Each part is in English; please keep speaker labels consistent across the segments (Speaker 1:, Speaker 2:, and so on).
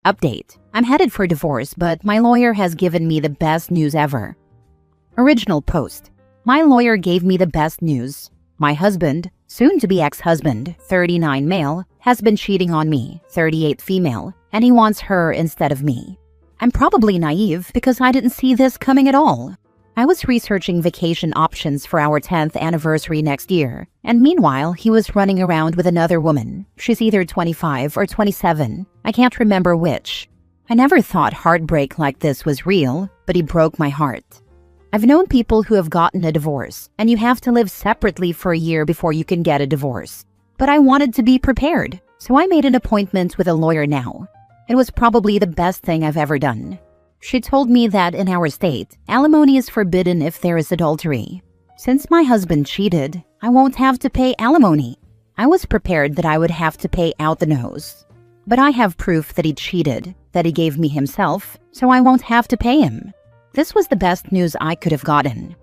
Speaker 1: Update. I'm headed for divorce, but my lawyer has given me the best news ever. Original post. My lawyer gave me the best news. My husband, soon-to-be ex-husband, 39 male, has been cheating on me, 38 female, and he wants her instead of me. I'm probably naive because I didn't see this coming at all. I was researching vacation options for our 10th anniversary next year, and meanwhile, he was running around with another woman. She's either 25 or 27. I can't remember which. I never thought heartbreak like this was real, but he broke my heart. I've known people who have gotten a divorce, and you have to live separately for a year before you can get a divorce. But I wanted to be prepared, so I made an appointment with a lawyer now. It was probably the best thing I've ever done. She told me that in our state, alimony is forbidden if there is adultery. Since my husband cheated, I won't have to pay alimony. I was prepared that I would have to pay out the nose. But I have proof that he cheated, that he gave me himself, so I won't have to pay him. This was the best news I could have gotten.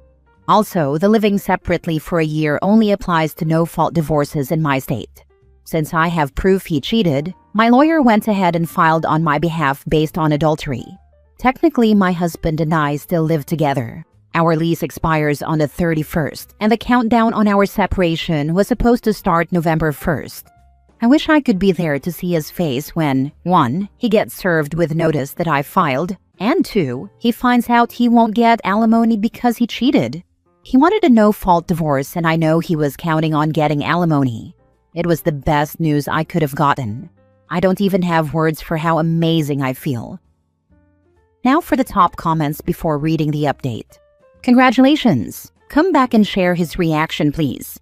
Speaker 1: Also, the living separately for a year only applies to no-fault divorces in my state. Since I have proof he cheated, my lawyer went ahead and filed on my behalf based on adultery. Technically, my husband and I still live together. Our lease expires on the 31st, and the countdown on our separation was supposed to start November 1st. I wish I could be there to see his face when 1. He gets served with notice that I filed, and 2. He finds out he won't get alimony because he cheated. He wanted a no-fault divorce, and I know he was counting on getting alimony. It was the best news I could have gotten. I don't even have words for how amazing I feel. Now for the top comments before reading the update. Congratulations! Come back and share his reaction, please.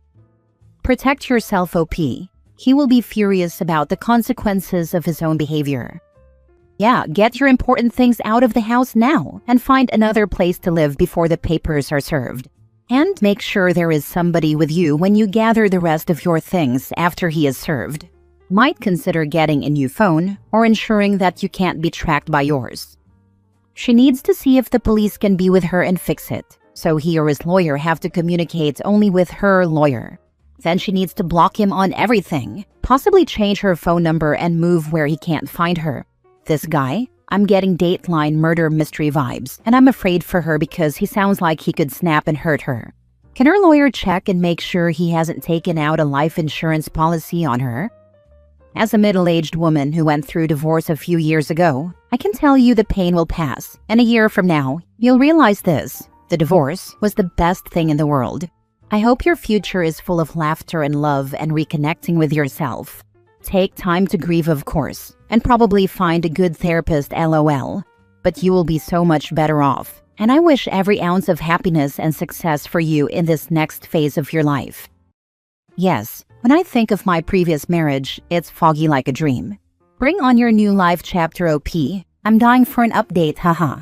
Speaker 1: Protect yourself, OP. He will be furious about the consequences of his own behavior. Yeah, get your important things out of the house now and find another place to live before the papers are served. And make sure there is somebody with you when you gather the rest of your things after he is served. Might consider getting a new phone or ensuring that you can't be tracked by yours. She needs to see if the police can be with her and fix it, so he or his lawyer have to communicate only with her lawyer. Then she needs to block him on everything, possibly change her phone number and move where he can't find her. This guy? I'm getting Dateline murder mystery vibes, and I'm afraid for her because he sounds like he could snap and hurt her. Can her lawyer check and make sure he hasn't taken out a life insurance policy on her? As a middle-aged woman who went through divorce a few years ago, I can tell you the pain will pass, and a year from now, you'll realize this. The divorce was the best thing in the world. I hope your future is full of laughter and love and reconnecting with yourself. Take time to grieve, of course, and probably find a good therapist, LOL. But you will be so much better off, and I wish every ounce of happiness and success for you in this next phase of your life. Yes, when I think of my previous marriage, it's foggy like a dream. Bring on your new life chapter, OP. I'm dying for an update, haha.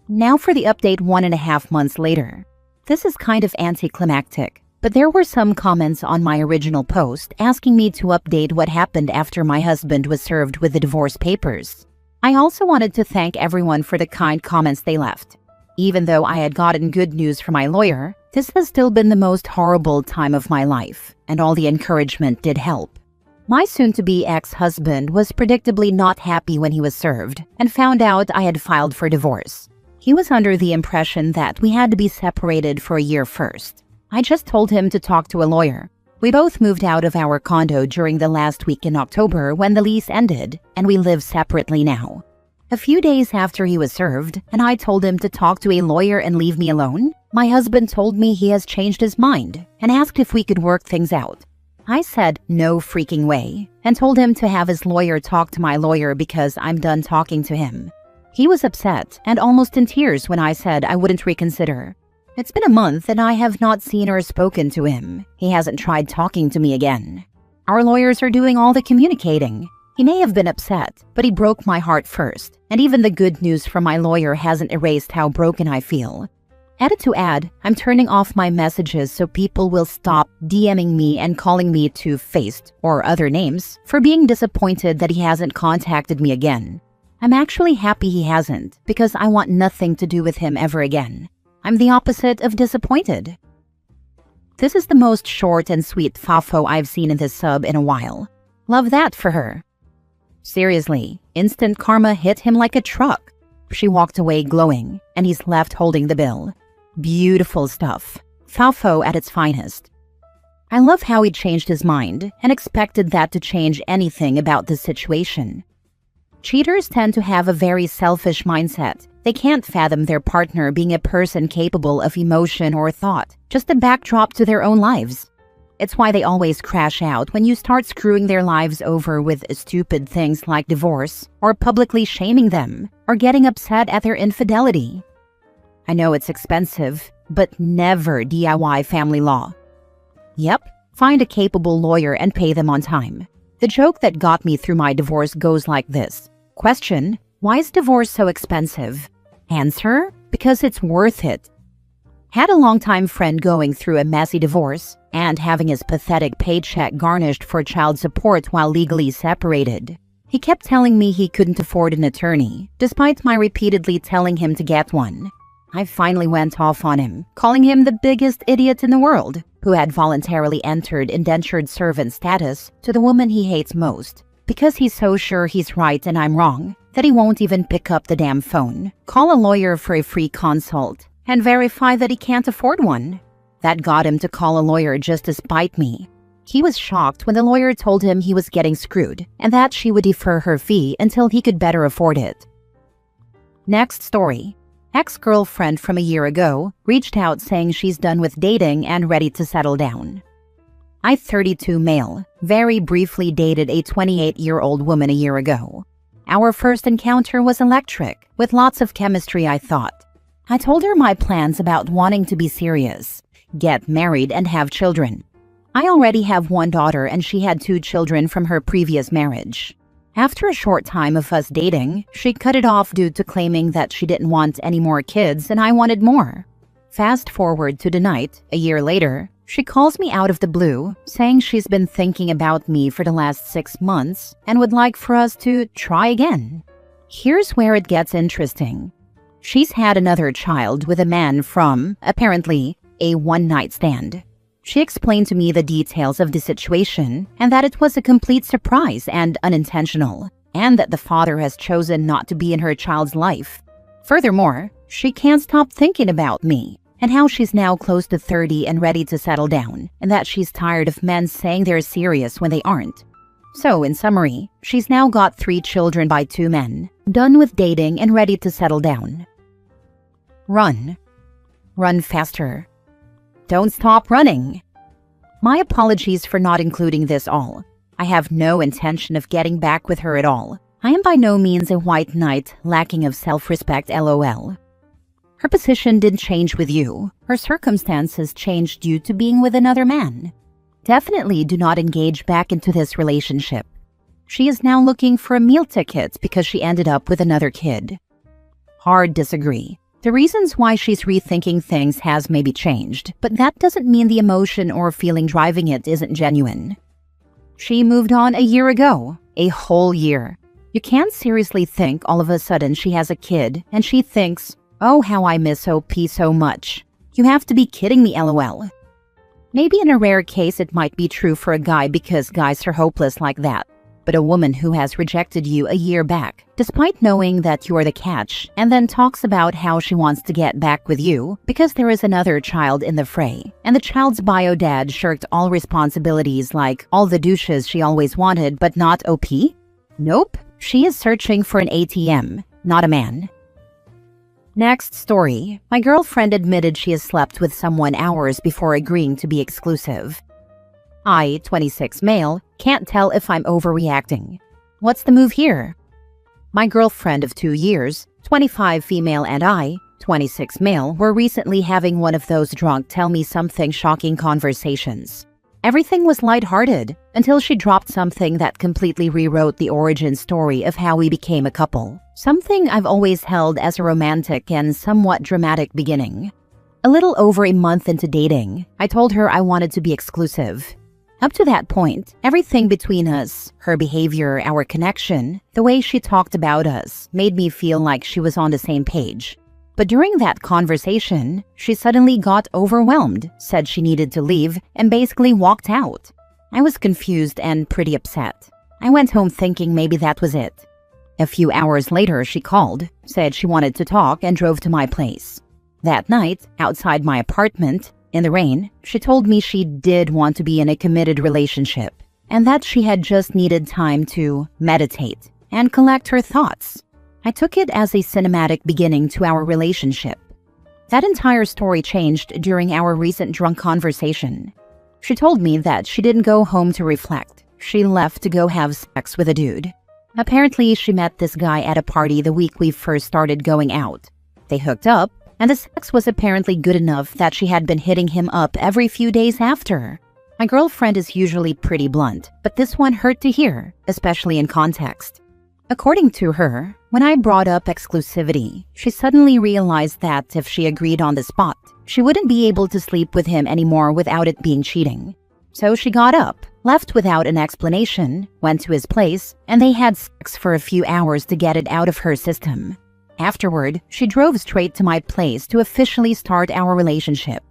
Speaker 1: Now for the update 1.5 months later. This is kind of anticlimactic, but there were some comments on my original post asking me to update what happened after my husband was served with the divorce papers. I also wanted to thank everyone for the kind comments they left. Even though I had gotten good news from my lawyer, this has still been the most horrible time of my life, and all the encouragement did help. My soon-to-be ex-husband was predictably not happy when he was served and found out I had filed for divorce. He was under the impression that we had to be separated for a year first. I just told him to talk to a lawyer. We both moved out of our condo during the last week in October when the lease ended, and we live separately now. A few days after he was served, and I told him to talk to a lawyer and leave me alone, my husband told me he has changed his mind and asked if we could work things out. I said no freaking way and told him to have his lawyer talk to my lawyer because I'm done talking to him. He was upset and almost in tears when I said I wouldn't reconsider. It's been a month and I have not seen or spoken to him. He hasn't tried talking to me again. Our lawyers are doing all the communicating. He may have been upset, but he broke my heart first, and even the good news from my lawyer hasn't erased how broken I feel. Added to add, I'm turning off my messages so people will stop DMing me and calling me two-faced or other names for being disappointed that he hasn't contacted me again. I'm actually happy he hasn't because I want nothing to do with him ever again. I'm the opposite of disappointed. This is the most short and sweet fafo I've seen in this sub in a while. Love that for her. Seriously, instant karma hit him like a truck. She walked away glowing, and he's left holding the bill. Beautiful stuff. Fafo at its finest. I love how he changed his mind and expected that to change anything about the situation. Cheaters tend to have a very selfish mindset. They can't fathom their partner being a person capable of emotion or thought, just a backdrop to their own lives. It's why they always crash out when you start screwing their lives over with stupid things like divorce, or publicly shaming them, or getting upset at their infidelity. I know it's expensive, but never DIY family law. Yep, find a capable lawyer and pay them on time. The joke that got me through my divorce goes like this. Question: why is divorce so expensive? Answer: because it's worth it. Had a longtime friend going through a messy divorce and having his pathetic paycheck garnished for child support while legally separated. He kept telling me he couldn't afford an attorney, despite my repeatedly telling him to get one. I finally went off on him, calling him the biggest idiot in the world, who had voluntarily entered indentured servant status to the woman he hates most, because he's so sure he's right and I'm wrong, that he won't even pick up the damn phone, call a lawyer for a free consult, and verify that he can't afford one. That got him to call a lawyer just to spite me. He was shocked when the lawyer told him he was getting screwed and that she would defer her fee until he could better afford it. Next story. Ex-girlfriend from a year ago reached out saying she's done with dating and ready to settle down. I, 32 male, very briefly dated a 28-year-old woman a year ago. Our first encounter was electric, with lots of chemistry, I thought. I told her my plans about wanting to be serious, get married and have children. I already have one daughter and she had 2 children from her previous marriage. After a short time of us dating, she cut it off due to claiming that she didn't want any more kids and I wanted more. Fast forward to the night, a year later, she calls me out of the blue, saying she's been thinking about me for the last 6 months and would like for us to try again. Here's where it gets interesting. She's had another child with a man from, apparently, a one-night stand. She explained to me the details of the situation and that it was a complete surprise and unintentional, and that the father has chosen not to be in her child's life. Furthermore, she can't stop thinking about me and how she's now close to 30 and ready to settle down, and that she's tired of men saying they're serious when they aren't. So, in summary, she's now got 3 children by 2 men, done with dating and ready to settle down. Run. Run faster. Don't stop running. My apologies for not including this all. I have no intention of getting back with her at all. I am by no means a white knight lacking of self-respect, LOL. Her position didn't change with you. Her circumstances changed due to being with another man. Definitely do not engage back into this relationship. She is now looking for a meal ticket because she ended up with another kid. Hard disagree. The reasons why she's rethinking things has maybe changed, but that doesn't mean the emotion or feeling driving it isn't genuine. She moved on a year ago, a whole year. You can't seriously think all of a sudden she has a kid and she thinks, oh, how I miss OP so much. You have to be kidding me, LOL. Maybe in a rare case it might be true for a guy because guys are hopeless like that. But a woman who has rejected you a year back, despite knowing that you're the catch, and then talks about how she wants to get back with you because there is another child in the fray, and the child's bio dad shirked all responsibilities like all the douches she always wanted but not OP? Nope, she is searching for an ATM, not a man. Next story. My girlfriend admitted she has slept with someone hours before agreeing to be exclusive. I, 26 male, can't tell if I'm overreacting. What's the move here? My girlfriend of 2 years, 25 female, and I, 26 male, were recently having one of those drunk tell me something shocking conversations. Everything was lighthearted until she dropped something that completely rewrote the origin story of how we became a couple. Something I've always held as a romantic and somewhat dramatic beginning. A little over a month into dating, I told her I wanted to be exclusive. Up to that point, everything between us, her behavior, our connection, the way she talked about us, made me feel like she was on the same page. But during that conversation, she suddenly got overwhelmed, said she needed to leave, and basically walked out. I was confused and pretty upset. I went home thinking maybe that was it. A few hours later, she called, said she wanted to talk, and drove to my place. That night, outside my apartment, in the rain, she told me she did want to be in a committed relationship, and that she had just needed time to meditate and collect her thoughts. I took it as a cinematic beginning to our relationship. That entire story changed during our recent drunk conversation. She told me that she didn't go home to reflect. She left to go have sex with a dude. Apparently, she met this guy at a party the week we first started going out. They hooked up, and the sex was apparently good enough that she had been hitting him up every few days after. My girlfriend is usually pretty blunt, but this one hurt to hear, especially in context. According to her, when I brought up exclusivity, she suddenly realized that if she agreed on the spot, she wouldn't be able to sleep with him anymore without it being cheating. So she got up, left without an explanation, went to his place, and they had sex for a few hours to get it out of her system. Afterward, she drove straight to my place to officially start our relationship.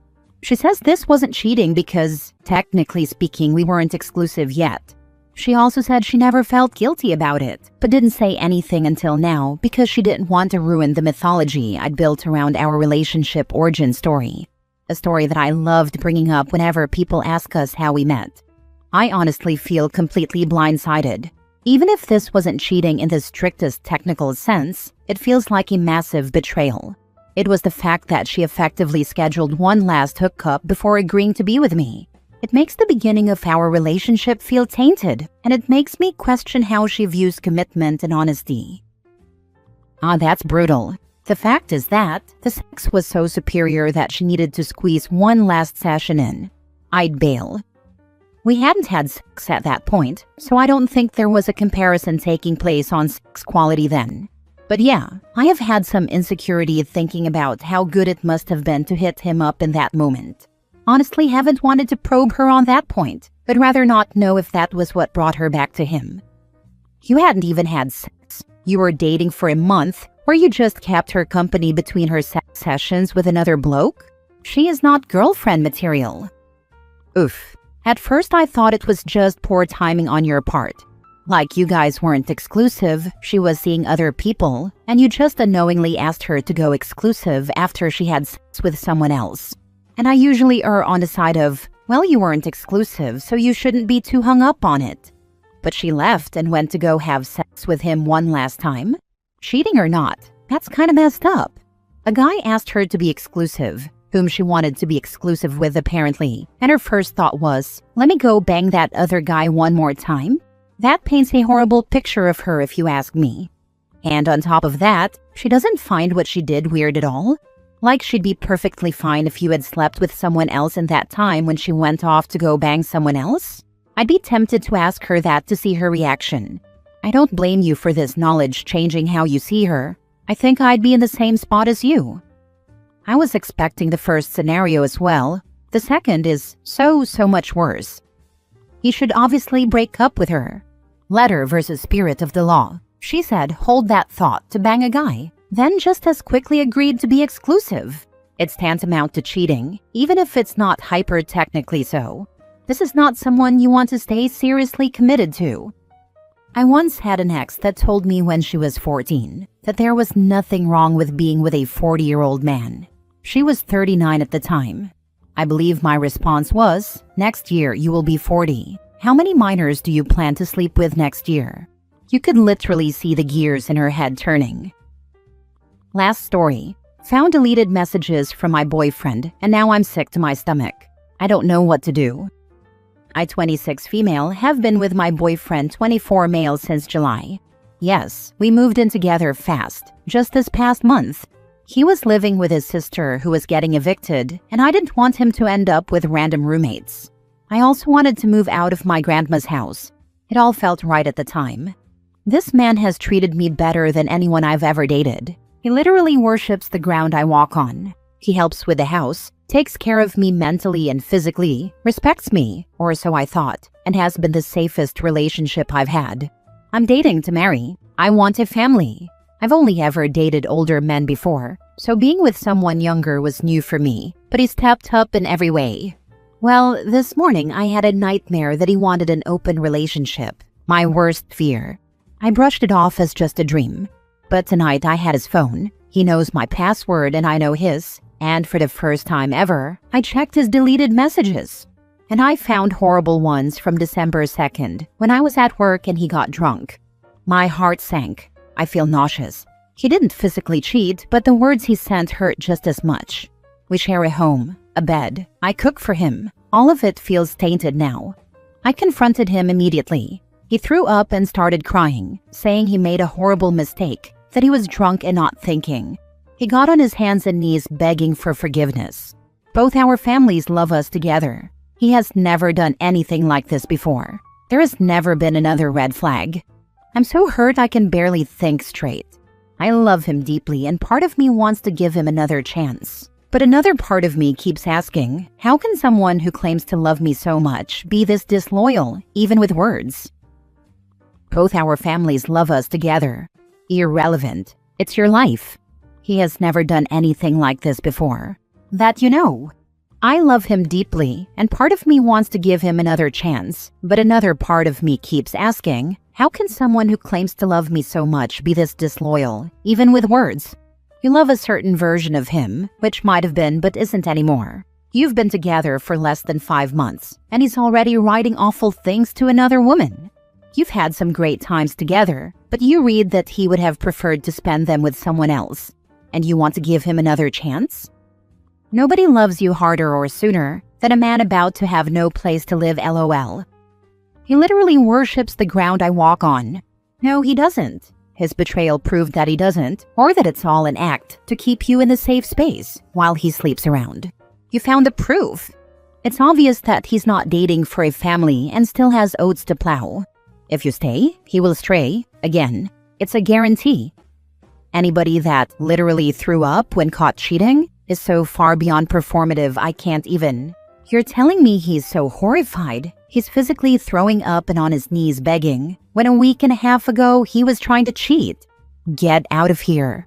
Speaker 1: She says this wasn't cheating because, technically speaking, we weren't exclusive yet. She also said she never felt guilty about it, but didn't say anything until now because she didn't want to ruin the mythology I'd built around our relationship origin story. A story that I loved bringing up whenever people ask us how we met. I honestly feel completely blindsided. Even if this wasn't cheating in the strictest technical sense, it feels like a massive betrayal. It was the fact that she effectively scheduled one last hookup before agreeing to be with me. It makes the beginning of our relationship feel tainted, and it makes me question how she views commitment and honesty. That's brutal. The fact is that the sex was so superior that she needed to squeeze one last session in. I'd bail. We hadn't had sex at that point, so I don't think there was a comparison taking place on sex quality then. But yeah, I have had some insecurity thinking about how good it must have been to hit him up in that moment. Honestly, haven't wanted to probe her on that point, but rather not know if that was what brought her back to him. You hadn't even had sex. You were dating for a month, or you just kept her company between her sex sessions with another bloke? She is not girlfriend material. Oof. At first I thought it was just poor timing on your part. Like you guys weren't exclusive, she was seeing other people, and you just unknowingly asked her to go exclusive after she had sex with someone else. And I usually err on the side of, well, you weren't exclusive, so you shouldn't be too hung up on it. But she left and went to go have sex with him one last time? Cheating or not, that's kind of messed up. A guy asked her to be exclusive, whom she wanted to be exclusive with apparently, and her first thought was, let me go bang that other guy one more time? That paints a horrible picture of her if you ask me. And on top of that, she doesn't find what she did weird at all. Like she'd be perfectly fine if you had slept with someone else in that time when she went off to go bang someone else? I'd be tempted to ask her that to see her reaction. I don't blame you for this knowledge changing how you see her. I think I'd be in the same spot as you. I was expecting the first scenario as well. The second is so much worse. He should obviously break up with her. Letter versus spirit of the law. She said hold that thought to bang a guy, then just as quickly agreed to be exclusive. It's tantamount to cheating, even if it's not hyper-technically so. This is not someone you want to stay seriously committed to. I once had an ex that told me when she was 14 that there was nothing wrong with being with a 40-year-old man. She was 39 at the time. I believe my response was, next year you will be 40. How many minors do you plan to sleep with next year? You could literally see the gears in her head turning. Last story. Found deleted messages from my boyfriend, and now I'm sick to my stomach. I don't know what to do. I, 26 female, have been with my boyfriend, 24 male, since July. Yes, we moved in together fast, just this past month. He was living with his sister who was getting evicted, and I didn't want him to end up with random roommates. I also wanted to move out of my grandma's house. It all felt right at the time. This man has treated me better than anyone I've ever dated. He literally worships the ground I walk on. He helps with the house, takes care of me mentally and physically, respects me, or so I thought, and has been the safest relationship I've had. I'm dating to marry. I want a family. I've only ever dated older men before, so being with someone younger was new for me, but he stepped up in every way. Well, this morning I had a nightmare that he wanted an open relationship. My worst fear. I brushed it off as just a dream. But tonight I had his phone. He knows my password and I know his. And for the first time ever, I checked his deleted messages. And I found horrible ones from December 2nd, when I was at work and he got drunk. My heart sank. I feel nauseous. He didn't physically cheat, but the words he sent hurt just as much. We share a home, a bed. I cook for him. All of it feels tainted now. I confronted him immediately. He threw up and started crying, saying he made a horrible mistake, that he was drunk and not thinking. He got on his hands and knees begging for forgiveness. Both our families love us together. He has never done anything like this before. There has never been another red flag. I'm so hurt I can barely think straight. I love him deeply and part of me wants to give him another chance. But another part of me keeps asking, how can someone who claims to love me so much be this disloyal, even with words? Both our families love us together. Irrelevant. It's your life. He has never done anything like this before. That you know. I love him deeply, and part of me wants to give him another chance, but another part of me keeps asking, how can someone who claims to love me so much be this disloyal, even with words? You love a certain version of him, which might have been but isn't anymore. You've been together for less than 5 months, and he's already writing awful things to another woman. You've had some great times together, but you read that he would have preferred to spend them with someone else, and you want to give him another chance? Nobody loves you harder or sooner than a man about to have no place to live, LOL. He literally worships the ground I walk on. No, he doesn't. His betrayal proved that he doesn't, or that it's all an act to keep you in the safe space while he sleeps around. You found the proof. It's obvious that he's not dating for a family and still has oats to plow. If you stay, he will stray. Again, it's a guarantee. Anybody that literally threw up when caught cheating is so far beyond performative I can't even. You're telling me he's so horrified, he's physically throwing up and on his knees begging, when a week and a half ago he was trying to cheat? Get out of here.